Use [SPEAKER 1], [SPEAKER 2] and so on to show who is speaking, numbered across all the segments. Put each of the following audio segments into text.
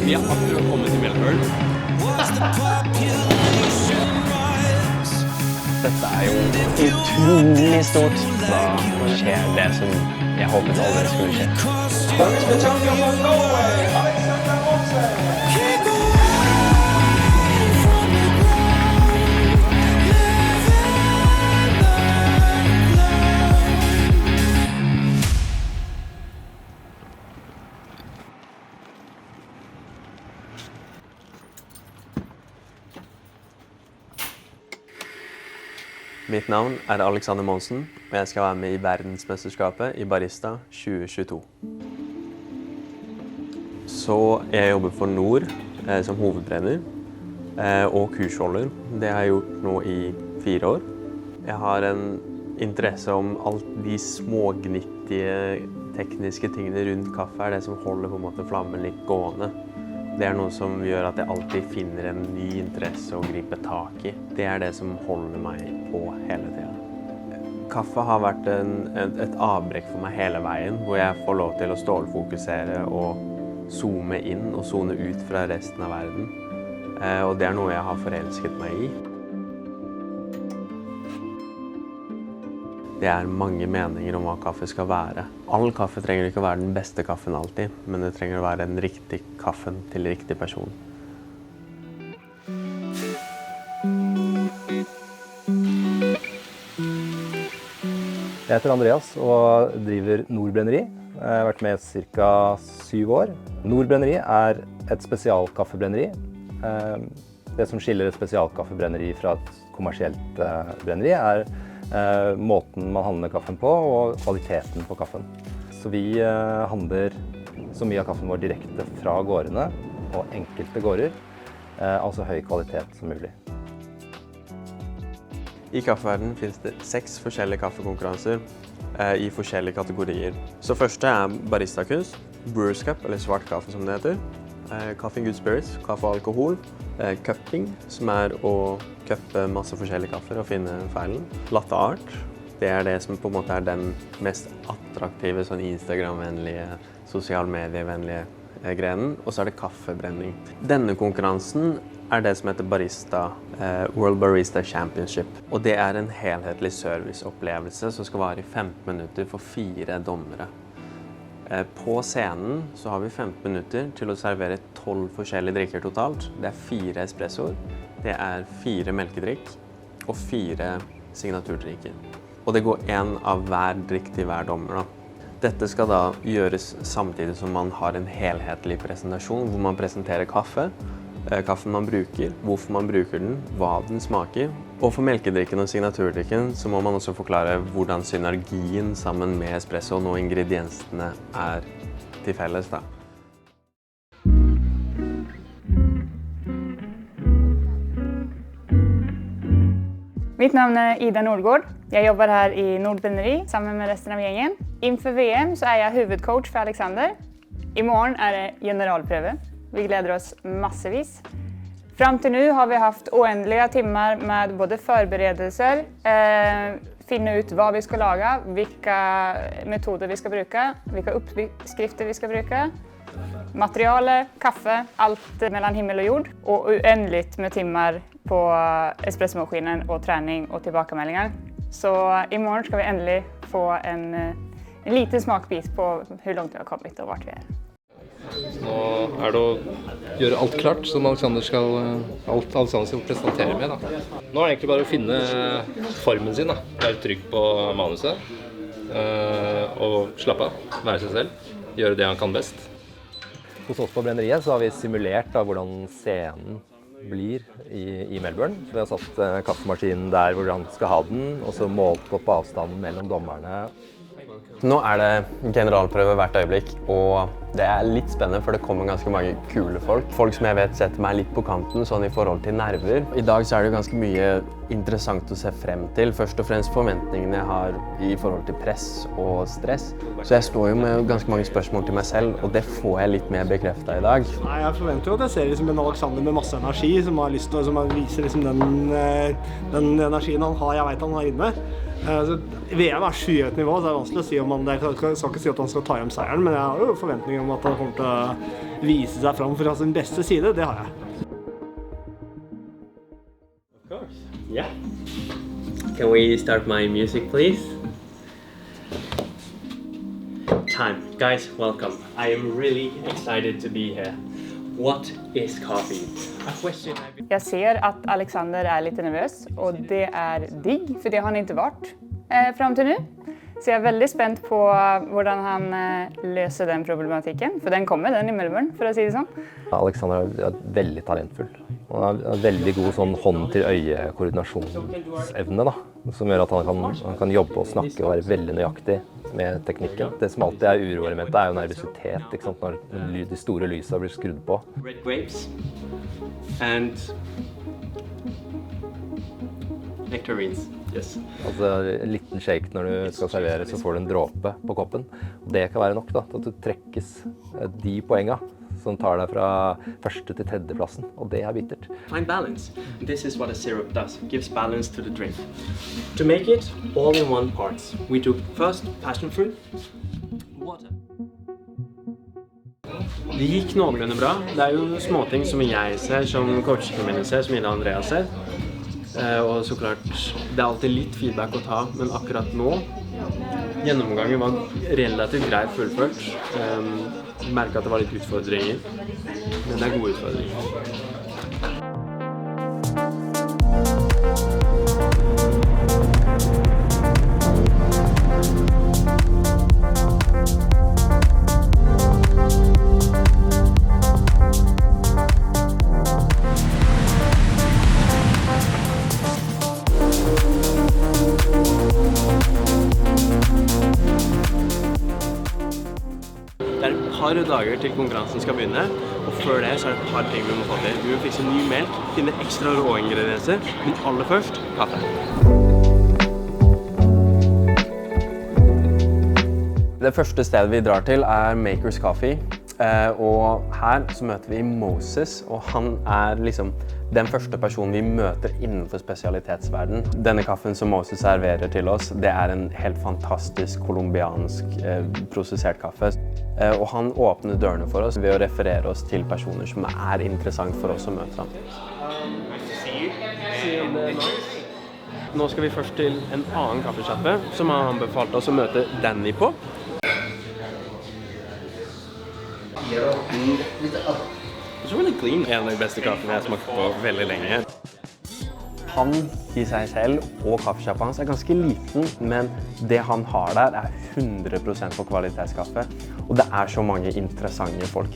[SPEAKER 1] Vi har akkurat kommet til Melbourne. Dette jo utrolig stort. Da skjer det som jeg håpet aldri skulle skje. Mitt navn Alexander Monsen, og jeg skal være med i verdensmesterskapet i Barista 2022. Så jeg jobber for Nord som hovedtrener og kursholder. Det har jeg gjort nå i 4 år. Jeg har en interesse om alt de smågnittige tekniske tingene rundt kaffe det som holder på en måte flammen litt gående. Det noe som gjør at jeg alltid finner en ny interesse å gripe tak i. Det det som holder meg på hele tiden. Kaffe har vært et avbrekk for meg hele veien, hvor jeg får lov til å stålfokusere og zoome inn og zone ut fra resten av verden. Og det noe jeg har forelsket meg i. Det mange meninger om hva kaffe skal være. All kaffe trenger ikke å være den beste kaffen alltid, men det trenger å være den riktige kaffen til riktig person.
[SPEAKER 2] Jeg heter Andreas og driver Nord Brenneri. Jeg har vært med i ca. 7 år. Nord Brenneri et spesialkaffebrenneri. Det som skiller et spesialkaffebrenneri fra et kommersielt brenneri måten man handler kaffen på og kvaliteten på kaffen. Så vi handler så mye av kaffen vår direkte fra gårdene og enkelte gårder, altså høy kvalitet som mulig.
[SPEAKER 1] I kaffeverdenen finnes det 6 forskjellige kaffekonkurranser i forskjellige kategorier. Så første baristakunst, Brewers Cup, eller svart kaffe som det heter, Coffee and Good Spirits, kaffe og alkohol, cupping, som å cuppe masse forskjellige kaffer og finne feilen. Latte art, det det som på en måte den mest attraktive, sånn Instagram-vennlige, sosial medievennlige grenen, og så det kaffebrenning. Denne konkurransen det som heter Barista, World Barista Championship. Og det en helhetlig serviceopplevelse som skal vare i 15 minutter for 4 dommere. På scenen så har vi 15 minutter til å servere 12 forskjellige drikker totalt. Det 4 espressoer, det 4 melkedrikk og 4 signaturdrikker. Og det går en av hver drikk til hver dommer. Dette skal da gjøres samtidig som man har en helhetlig presentasjon, hvor man presenterer kaffe, kaffen man bruker, hvorfor man bruker den, hva den smaker. Og for melkedrikken og signaturdrikken så må man også forklare hvordan synergien sammen med espressoen og ingrediensene til felles.
[SPEAKER 3] Mitt navn Ida Nordgård. Jeg jobber her i Nord Brenneri sammen med resten av gjengen. Inför VM så jeg huvudcoach for Alexander. I morgen det generalprøve. Vi gleder oss massevis. Fram til nå har vi haft oändliga timmar med både förberedelser, finne ut hva vi skal lage, hvilke metoder vi skal bruke, hvilke oppskrifter vi skal bruke, materiale, kaffe, alt mellan himmel og jord, og uendelig med timmar på espressomaskinen og trening og tilbakemeldinger. Så i morgen skal vi endelig få en liten smakbit på hvor langt vi har kommet og vart vi
[SPEAKER 4] Nå det å gjøre alt klart som Alexander skal presentere med. Nå det egentlig bare å finne formen sin, være trygg på manuset og slappe av, være seg selv, gjøre det han kan best.
[SPEAKER 2] Hos oss på brenneriet så har vi simulert hvordan scenen blir i Melbourne. Så vi har satt kaffemaskinen der hvor han skal ha den, og så målt opp avstanden mellom dommerne.
[SPEAKER 1] Nå det generalprøve hvert øyeblikk, og det litt spennende, for det kommer ganske mange kule folk. Folk som jeg vet setter meg litt på kanten, sånn i forhold til nerver. I dag så det ganske mye interessant å se frem til. Først og fremst forventningene jeg har i forhold til press og stress. Så jeg står jo med ganske mange spørsmål til meg selv, og det får jeg litt mer bekreftet i dag.
[SPEAKER 5] Nei, jeg forventer jo at jeg ser liksom en Alexander med masse energi, som har lyst til å vise liksom den energien han har, jeg vet han har inne. Så VM skyhøyt nivå, så det vanskelig å si om jeg skal ikke si at han skal ta hjem seieren, men jeg har jo forventninger om at han kommer til å vise seg fram fra sin beste side, det har jeg.
[SPEAKER 1] Of course. Yeah. Can we start my music, please? Time. Guys, welcome. I am really excited to be here. What is coffee? A question
[SPEAKER 3] Jag ser att Alexander är lite nervös och det är digg, för det har han inte varit fram till nu. Så jag är väldigt spänd på hur han löser den problematiken, för den kommer den I Melbourne, för att säga det sånn.
[SPEAKER 2] Alexander er veldig talentfull. Han har veldig god sånn hånd-til-øye-koordinasjonsevne, da, som gjør at han kan jobbe og snakke og være veldig nøyaktig med teknikken. Det som alltid uroelementet jo nervøsitet, ikke sant, når de store lysa blir skrudd på.
[SPEAKER 1] red grapes and nectarines. Yes.
[SPEAKER 2] Altså en liten shake når du skal servere, så får du en dråpe på koppen. Det kan være nok da, til at du trekkes de poengene som tar deg fra første til tredje plassen, og det bittert.
[SPEAKER 1] Find balance. This is what a syrup does. It gives balance to the drink. To make it all in one parts, we took first passion fruit, water. Det gikk noenlunde bra. Det jo småting som jeg ser, som coachene mine ser, som Ida og Andreas ser. Og så klart, det alltid litt feedback å ta, men akkurat nå, gjennomgangen var relativt greit fullført. Merket at det var litt utfordringer, men det gode utfordringer. Det et par dager til konkurransen skal begynne, og før det så det et par ting vi må få til. Vi må fikse ny melk, finne ekstra råingredienser, men aller først kaffe. Det første stedet vi drar til Makers Coffee, og her så møter vi Moses, og han liksom den første personen vi møter innenfor spesialitetsverden. Denne kaffen som Moses serverer til oss, det en helt fantastisk kolumbiansk prosessert kaffe. Og han åpner dørene for oss ved å referere oss til personer som interessant for oss å møte ham. Nå skal vi først til en annen kaffesjappe som har anbefalt oss å møte Danny på. It's really clean. En av de beste kaffene jeg smakte på veldig lenge. Han I seg selv og kaffesjappa hans ganske liten, men det han har der 100% på kvalitetskaffe, og det så mange interessante folk.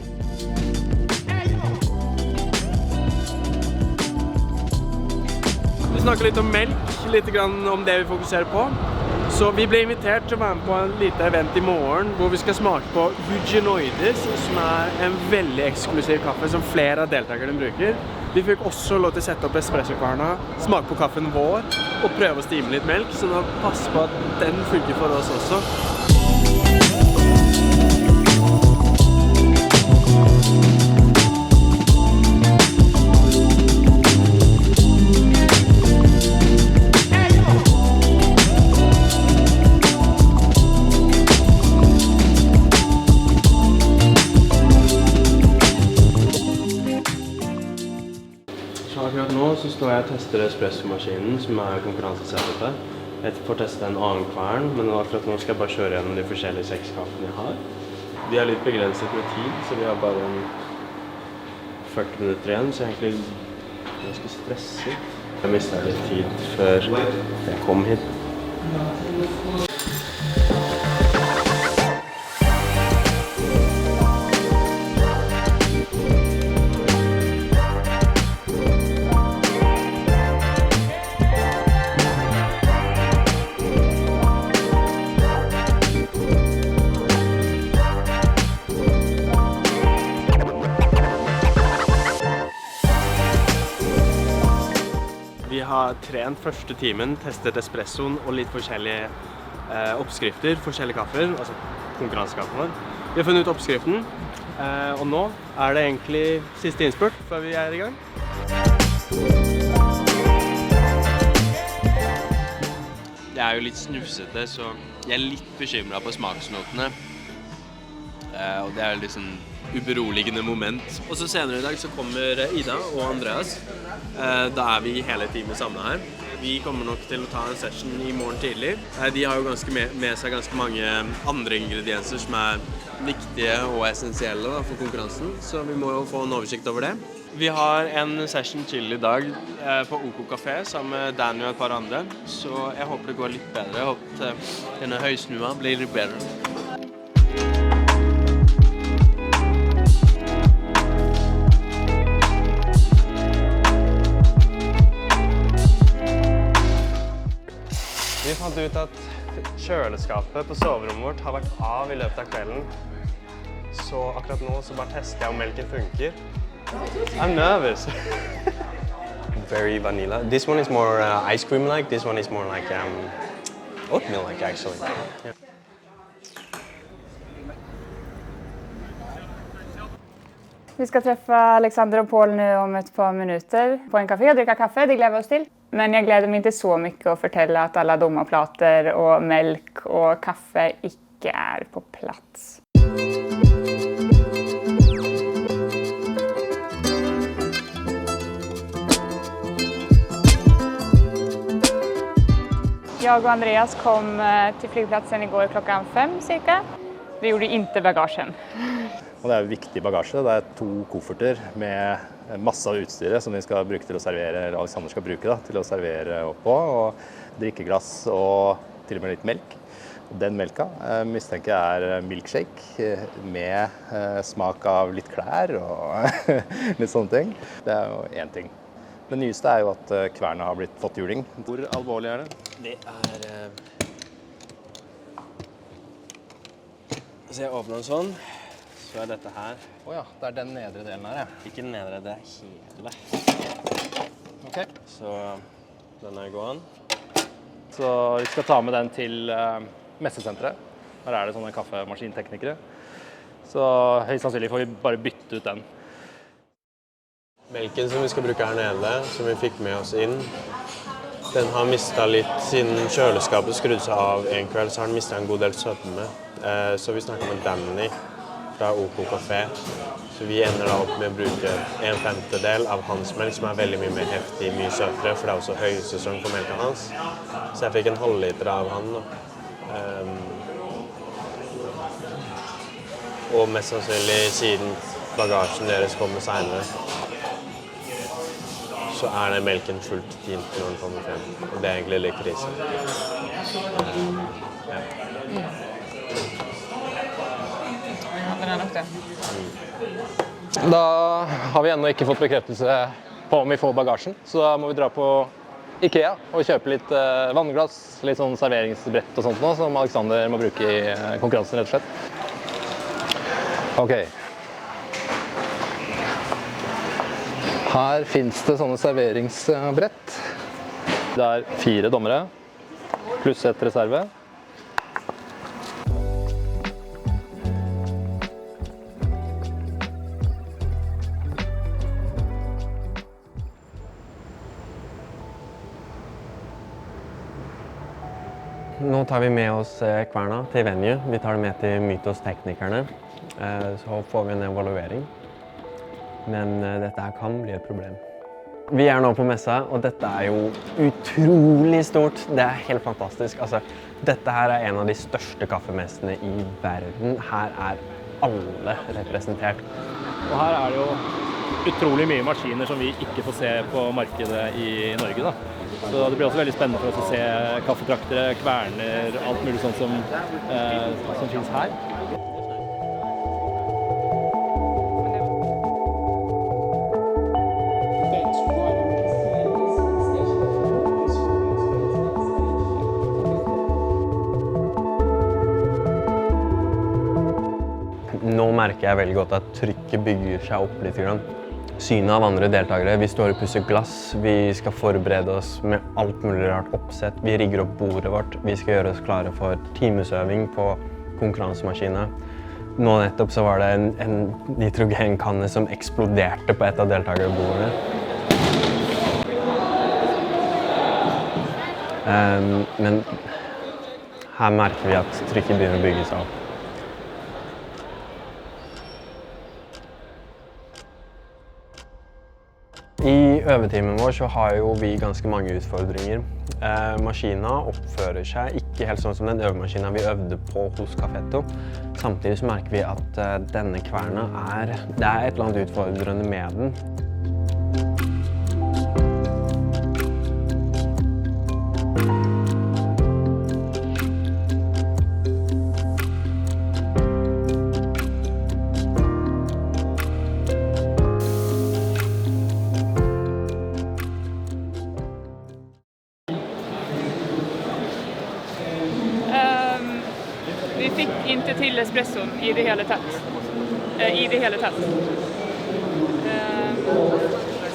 [SPEAKER 1] Vi snakker litt om melk, litt om det vi fokuserer på. Så vi ble invitert til å være med på en liten event I morgen, hvor vi skal smake på Huginoides, som en veldig eksklusiv kaffe som flere av deltakerne bruker. Vi fikk også lov til å sette opp espressokvarna, smake på kaffen vår, og prøve å stime litt melk, så nå pass på at den funker for oss også. Akkurat nå så står jeg og tester espressomaskinen, som konkurransesettet. Jeg får teste en annen kvern, men akkurat nå skal jeg bare kjøre gjennom de forskjellige 6 kaffene jeg har. De litt begrenset med tid, så vi har bare 40 minutter igjen, så jeg egentlig ganske stresset. Jeg mistet litt tid før jeg kom hit. Vi har trent første timen, testet espressoen og litt forskjellige oppskrifter, forskjellige kaffer, altså konkurransekaffen vår. Vi har funnet ut oppskriften, og nå det egentlig siste innspurt før vi I gang. det jo litt snufsete, så jeg litt bekymret på smaksnotene. Og det litt sånn uberoligende moment. Og så senere i dag så kommer Ida og Andreas. Da vi hele teamet samlet her. Vi kommer nok til å ta en session i morgen tidlig. De har jo med seg ganske mange andre ingredienser som viktige og essensielle for konkurransen, så vi må jo få en oversikt over det. Vi har en session til i dag på OK Café sammen med Danny og et par andre, så jeg håper det går litt bedre. Jeg håper denne høysnua blir litt bedre. Vi fant ut at kjøleskapet på soverommet vårt har vært av i løpet av kvelden. Så akkurat nå så bare tester jeg om melken funker. I'm nervous. Very vanilla. This one is more ice cream-like. This one is more like oatmeal-like, actually. Yeah.
[SPEAKER 3] Vi ska träffa Alexander och Paul nu om ett par minuter på en kafé och dricka kaffe. Det gleder vi oss til. Men jeg gleder meg ikke så mye å fortelle at alle dommerplater og melk og kaffe ikke på plass. Jeg og Andreas kom til flyplatsen i går klokken 5 cirka. Vi gjorde ikke bagasjen.
[SPEAKER 2] Og det jo viktig bagasje. Det 2 kofferter med masse av utstyret som vi skal bruke til å servere, eller Alexander skal bruke da, til å servere oppå, og drikkeglass og til og med litt melk. Og den melka mistenker jeg milkshake med smak av litt klær og litt sånne ting. Det jo en ting. Det nyeste jo at kverna har fått juling. Hvor alvorlig det?
[SPEAKER 1] Det Så jeg åpner den sånn. Så dette her.
[SPEAKER 2] Åja, det den nedre delen her, ja.
[SPEAKER 1] Ikke den nedre, det hele.
[SPEAKER 2] Ok.
[SPEAKER 1] Så den gåen.
[SPEAKER 2] Så vi skal ta med den til messesenteret. Der det sånne kaffemaskinteknikere. Så høyst sannsynlig får vi bare bytte ut den.
[SPEAKER 1] Melken som vi skal bruke her nede, som vi fikk med oss inn, den har mistet litt, siden kjøleskapet skrudde seg av en kveld, så har den mistet en god del sødme. Så vi snakket med Danny fra OK Café. Så vi ender da opp med å bruke 1/5 av hans melk, som veldig mye mer heftig, mye søtere, for det også høysesong for melken hans. Så jeg fikk en halvliter av han. Og mest sannsynlig siden bagasjen deres kommer senere, så den melken fullt tint når den kommer frem. Og det egentlig litt krise. Ja.
[SPEAKER 2] Da har vi ennå ikke fått bekreftelse på om vi får bagasjen, så da må vi dra på IKEA og kjøpe litt vannglass, litt sånn serveringsbrett og sånt nå, som Alexander må bruke i konkurransen rett og slett. Ok. Her finnes det sånne serveringsbrett. Det 4 dommere, pluss et reserve.
[SPEAKER 1] Nå tar vi med oss kverna til venue. Vi tar det med til Mythos-teknikerne. Så får vi en evaluering. Men dette her kan bli et problem. Vi nå på messa, og dette jo utrolig stort. Det helt fantastisk. Altså, dette her en av de største kaffemessene i verden. Her alle representert.
[SPEAKER 2] Og her det jo utrolig mye maskiner som vi ikke får se på markedet i Norge da. Så det blir også veldig spennende for oss å se kaffetraktere, kverner, alt mulig sånt som finnes her.
[SPEAKER 1] Nå merker jeg veldig godt at trykket bygger seg opp litt. Synet av andre deltakere. Vi står og pusser glass. Vi skal forberede oss med alt mulig rart oppsett. Vi rigger opp bordet vårt. Vi skal gjøre oss klare for timesøving på konkurransemaskinen. Nå nettopp så var det en nitrogenkanne som eksploderte på et av deltakerbordene. Men Her merker vi at trykket begynner å bygge seg opp. I øvetimen vår så har jo vi ganske mange utfordringer. Maskina oppfører seg ikke helt sånn som den øvemaskina vi øvde på hos Cafetto. Samtidig så merker vi at denne kverna det er et eller annet utfordrende med den.
[SPEAKER 3] Vi fikk ikke til espressoen i det hele tatt.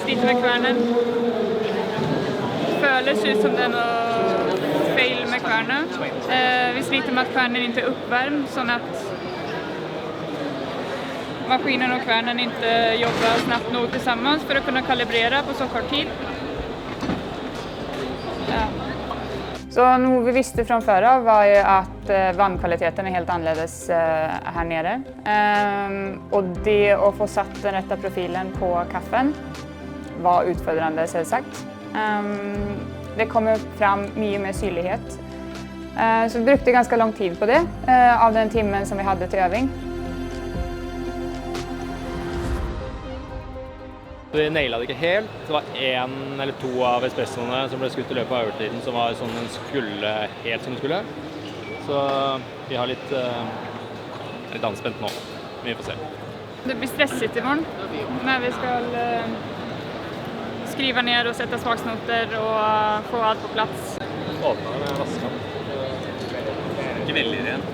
[SPEAKER 3] Sliter med kvernen. Føles ut som det er noe feil med kvernen. Vi sliter med at kvernen ikke er oppvarmt, sånn at maskinen og kvernen ikke jobber snabbt nok sammen for å kunne kalibrere på så kort tid. Så noe vi visste fra før av var jo at vannkvaliteten er helt annerledes her nede. Og det å få satt den rette profilen på kaffen var utfordrende, selvsagt. Det kom fram mye mer syrlighet. Så vi brukte ganske lang tid på det, av den timen som vi hadde til øving.
[SPEAKER 4] Vi nailet det ikke helt. Det var 1 eller 2 av espressoene som ble skutt i løpet av øvertiden som var sånn den skulle, helt som den skulle. Så vi har litt anspent nå. Vi får se.
[SPEAKER 3] Det blir stresset i morgen når vi skal skrive ned og sette smaksnoter og få alt på plass.
[SPEAKER 4] Åpnet med vasken. Ikke veldig rent.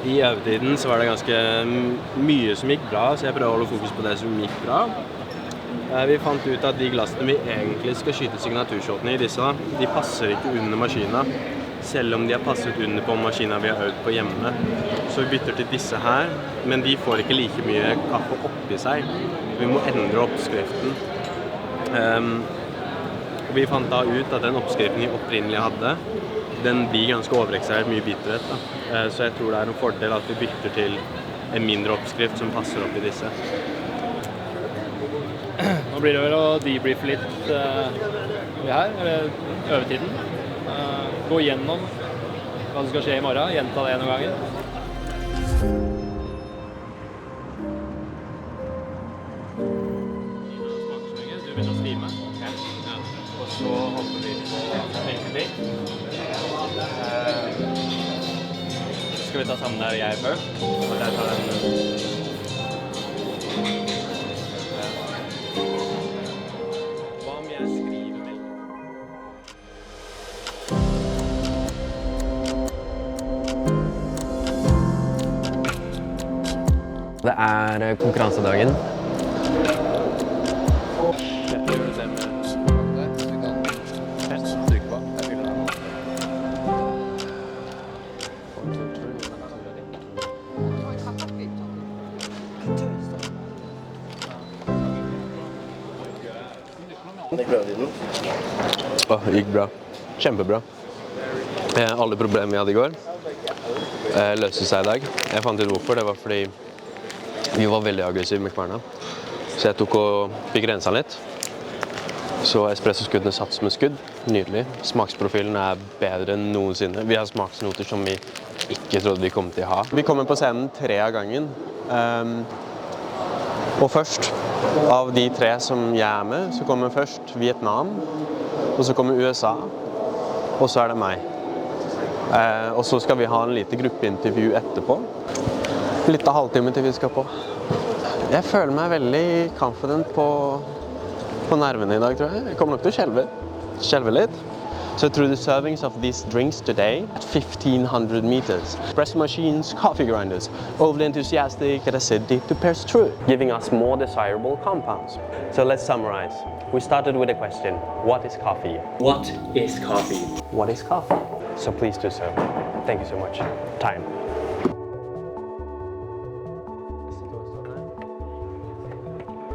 [SPEAKER 1] I øvetiden så var det ganske mye som gikk bra, så jeg prøver å holde fokus på det som gikk bra. Vi fant ut at de glassene vi egentlig skal skyte signaturshotene i disse, de passer ikke under maskina, selv om de har passet under på maskina vi har øvd på hjemme. Så vi bytter til disse her, men de får ikke like mye kaffe oppi seg. Vi må endre oppskriften. Vi fant da ut at den oppskriften vi opprinnelig hadde, den blir ganske overekstrahert mye bitterhet. Så jeg tror det er en fordel at vi bytter til en mindre oppskrift som passer opp i disse.
[SPEAKER 4] Nå blir det vel å debriefe litt her, eller øvetiden. Gå gjennom hva som skal skje i morgen, gjenta det noen ganger. Du begynner å stime. Og så hopper vi på melketing.
[SPEAKER 1] Skal vi ta sammen der jeg først? Og der tar den... Hva om jeg skriver melk? Det er konkurransedagen. Det gikk bra. Kjempebra. Alle problemer vi hadde i går løste seg i dag. Jeg fant ut hvorfor. Det var fordi vi var veldig aggressive med kverna. Så jeg tok og fikk renset litt. Så espressoskuddene satt som et skudd. Nydelig. Smaksprofilen er bedre enn noensinne. Vi har smaksnoter som vi ikke trodde vi kom til å ha. Vi kommer på scenen 3 av gangen. Og først, av de 3 som jeg er med, så kommer først Vietnam, og så kommer USA, og så er det meg. Og så skal vi ha en lite gruppeintervju etterpå. Litt av halvtime til vi skal på. Jeg føler meg veldig confident på nervene i dag, tror jeg. Jeg kommer nok til å skjelve litt. So through the servings of these drinks today, at 1,500 meters, espresso machines, coffee grinders, overly enthusiastic, and acidity prepares through, giving us more desirable compounds. So let's summarize. We started with a question. What is coffee? What is coffee? What is coffee? So please do serve. Thank you so much. Time.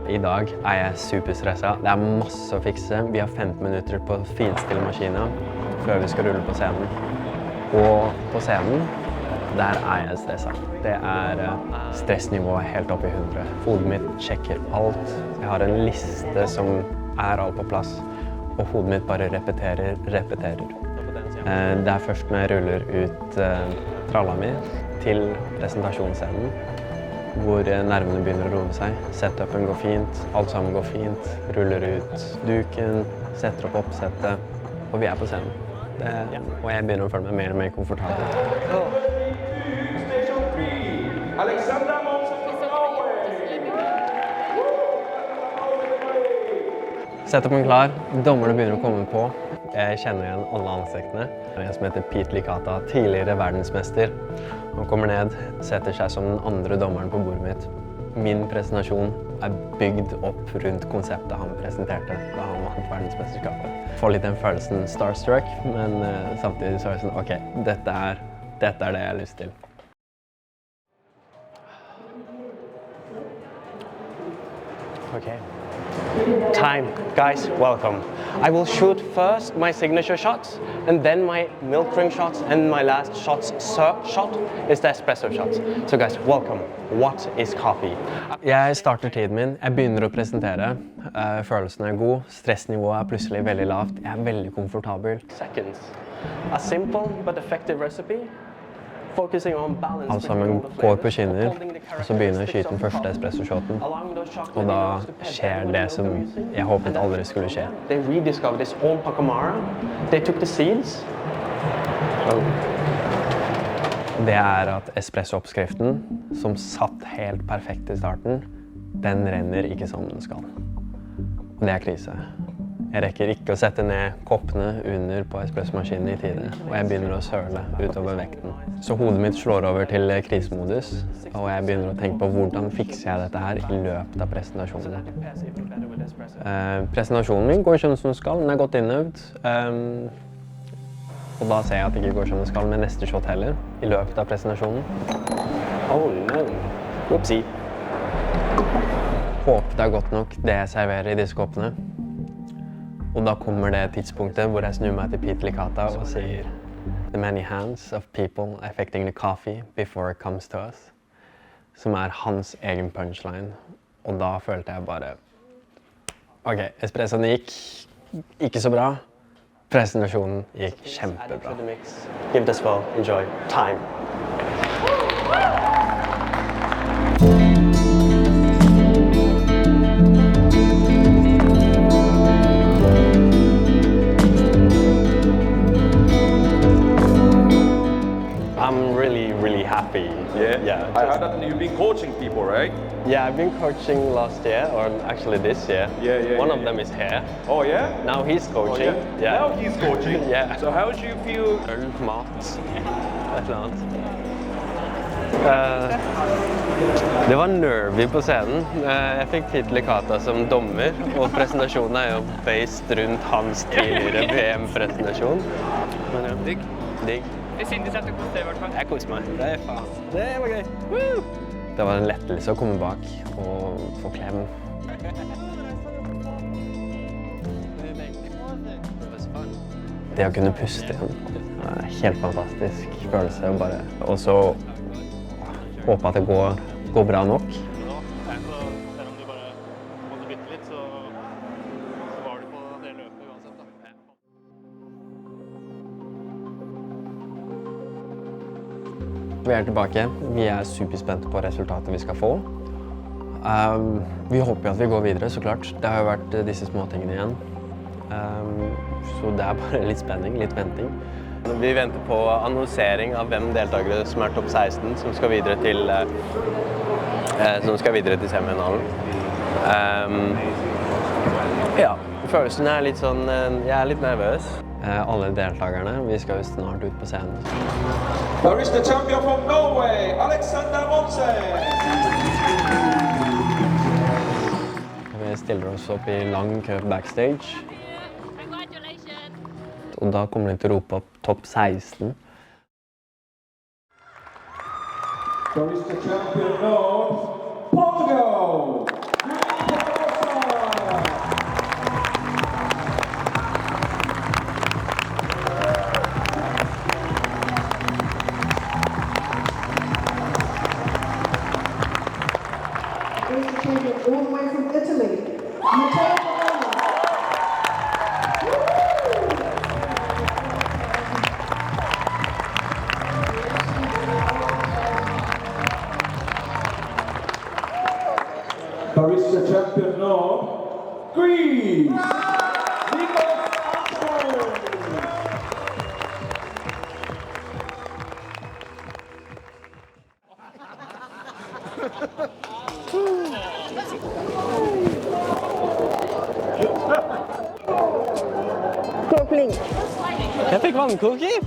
[SPEAKER 1] I dag jeg superstresset. Det masse å fikse. Vi har 15 minutter på å finstille maskinen før vi skal rulle på scenen. Og på scenen, der jeg stresset. Det stressnivået helt opp I 100. Hodet mitt sjekker alt. Jeg har en liste som alt på plass. Og hodet mitt bare repeterer. Det først når jeg ruller ut tralla mi til presentasjonsscenen, hvor nervene begynner å roe seg. Setupen går fint, alt sammen går fint. Ruller ut duken, setter opp oppsettet, og vi på scenen. Og jeg begynner å føle meg mer og mer komfortabel. Setupen klar, dommerne begynner å komme på. Jeg kjenner igjen alle ansiktene. Det en som heter Pete Licata, tidligere verdensmester. Han kommer ned, setter seg som den andre dommeren på bordet mitt. Min presentasjon bygd opp rundt konseptet han presenterte da han vant verdensmesterskapet. Får litt den følelsen starstruck, men samtidig så det sånn, ok, dette det jeg har lyst til.
[SPEAKER 6] Okay. Time, guys, welcome. I will shoot first my signature shots, and then my milk drink shots, and my last shot is the espresso shots. So guys, welcome. What is coffee?
[SPEAKER 1] Jeg starter tiden min, jeg begynner å presentere. Følelsen god, stressnivået plutselig veldig lavt, jeg veldig komfortabel.
[SPEAKER 6] Seconds. A simple but effective recipe.
[SPEAKER 1] Alt sammen går på skinner, og så begynner jeg å skyte den første espresso-shoten. Og da skjer det som jeg håpet aldri skulle skje.
[SPEAKER 6] They rediscovered this old Pacamara. They took the seeds.
[SPEAKER 1] Det at espresso-oppskriften, som satt helt perfekt I starten, den renner ikke som den skal. Og det krise. Jeg rekker ikke å sette ned koppene under på espressomaskinen I tide, og jeg begynner å søle utover vekten. Så hodet mitt slår over til krisemodus, og jeg begynner å tenke på hvordan fikser jeg dette her I løpet av presentasjonen. Presentasjonen min går som den skal, den godt innøvd. Og da ser jeg at det ikke går som den skal med neste shot heller, I løpet av presentasjonen.
[SPEAKER 6] Oh no, whoopsie.
[SPEAKER 1] Håper det godt nok det jeg serverer I disse koppene. Og da kommer det tidspunktet hvor jeg snur meg til Pete Licata og sier The many hands of people affecting the coffee before it comes to us. Som hans egen punchline. Og da følte jeg bare Ok, espressoen gikk ikke så bra. Presentasjonen gikk kjempebra.
[SPEAKER 6] Give this well, enjoy. Time. I'm really happy.
[SPEAKER 7] Yeah. I heard that you've been coaching people, right?
[SPEAKER 6] Yeah, I've been coaching last year, or actually this year. One of them is here.
[SPEAKER 7] Oh yeah?
[SPEAKER 6] Now he's coaching.
[SPEAKER 7] Oh, yeah. Now he's coaching?
[SPEAKER 6] Yeah.
[SPEAKER 7] So how do you feel?
[SPEAKER 6] Mat. Et eller annet. Det var nervy på scenen. Jeg fikk Pete Licata som dommer, og presentasjonen jo based rundt hans tidligere VM-presentasjon. Men ja, digg.
[SPEAKER 3] Det syntes at du koste deg I hvert fall.
[SPEAKER 6] Jeg koste meg. Det faen. Det var gøy. Woo!
[SPEAKER 1] Det var en lettelse å komme bak og få klem. Det å kunne puste igjen, helt fantastisk følelse. Og så håpe at det går bra nok. Vi tilbake. Vi superspente på resultatet vi skal få. Vi håper at vi går videre, så klart. Det har jo vært disse småtingene igjen. Så det bare litt spenning, litt venting.
[SPEAKER 6] Vi venter på annonsering av hvem deltakere som topp 16, som skal videre til semifinalen. Ja, følelsen litt sånn, jeg litt nervøs.
[SPEAKER 1] Alle deltakerne, vi skal jo snart ut på scenen.
[SPEAKER 7] There is the champion from Norway, Alexander Monsen!
[SPEAKER 1] Vi stiller oss opp I lang kø backstage. Og da kommer de til å rope opp topp 16.
[SPEAKER 7] There is the champion of Portugal!
[SPEAKER 8] race champion all the way from Italy, Matteo Pavona.
[SPEAKER 7] Barista champion North, Greece, Nikos Anton.
[SPEAKER 6] Jeg fikk vannkoker!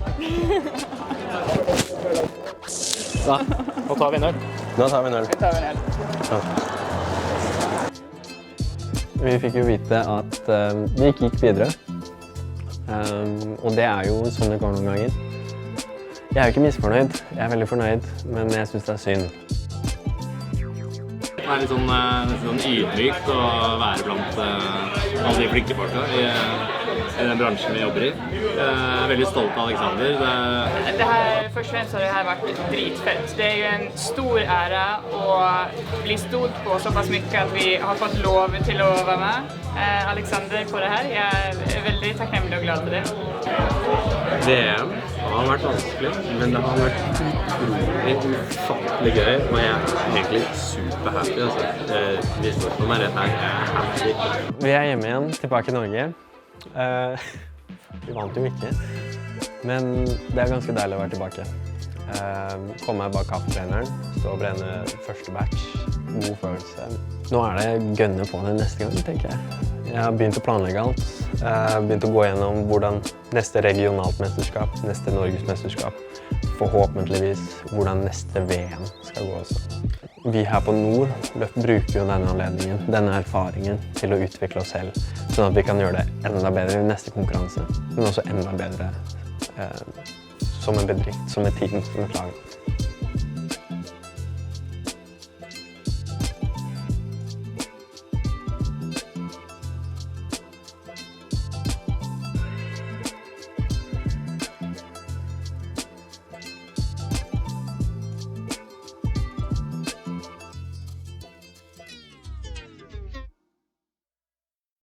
[SPEAKER 4] Nå tar vi en øl.
[SPEAKER 6] Nå tar vi en øl. Vi fikk jo vite at vi ikke gikk videre. Og det er jo sånn det går noen ganger. Jeg er jo ikke misfornøyd, jeg er veldig fornøyd, men jeg synes det er synd.
[SPEAKER 4] Det er litt sånn ydmykt å være blant alle de flinke folka i den bransjen vi jobber i. Jeg er veldig stolt av Alexander.
[SPEAKER 3] Det här, först och främst har det här varit dritfett. Det är ju en stor ära att bli stod på så pass mycket att vi har fått lov till att vara med Alexander på det här. Jag är väldigt tacknämlig och glad för det.
[SPEAKER 9] VM har vært vanskelig, men det har vært ufattelig gøy, og jeg er egentlig superhappy. Altså. Misforstå meg rett her, jeg er happy.
[SPEAKER 6] Vi er hjemme igjen, tilbake i Norge. Vi vant jo ikke, men det er ganske deilig å være tilbake. Komme meg bak kaffebrenneren, stå og brenne første batch, god følelse. Nå er det gønne på det neste gang, tenker jeg. Jeg har begynt å planlegge alt. Jeg har begynt å gå gjennom hvordan neste regionalt mesterskap, neste Norgesmesterskap, forhåpentligvis hvordan neste VM skal gå også. Vi her på Nord bruker jo denne anledningen, denne erfaringen til å utvikle oss selv, sånn at vi kan gjøre det enda bedre i neste konkurranse, men også enda bedre som en bedrift, som et team, som et lag.